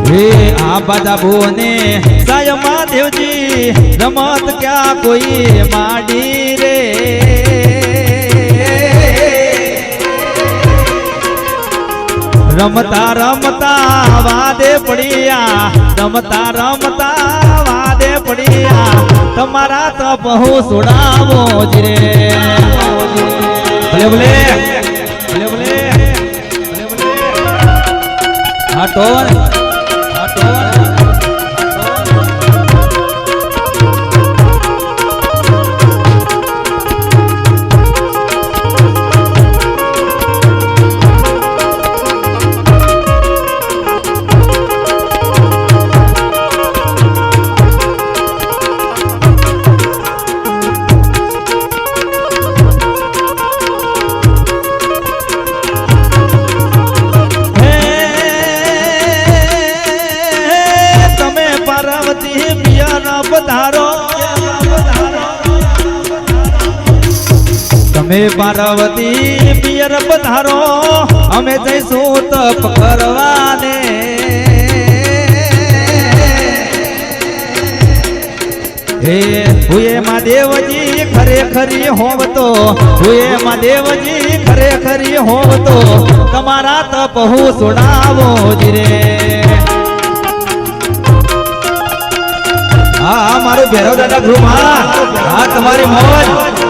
હે આ બધા ભુવને સાય મહાદેવજી રમત ક્યાં કોઈ માડી રે રમતા રમતા વાદે પડ્યા રમતા રમતા વાદે પડ્યા તમારા તો બહુ સુડાવો જ રે ભલે ભલે ભલે ભલે ભલે ભલે હા ટોન હા ટોન તમે પાર્વતી પિયર પધારો અમે જઈશું તપ કરવાને હે હુએ મહાદેવજી ખરેખરી હોવ તો હુએ મહાદેવજી ખરેખરી હોવ તો તમારા તપ હું સુડાવો જ રે હા મારું ભેરવ દાદા ગૃહ હા તમારી મોજ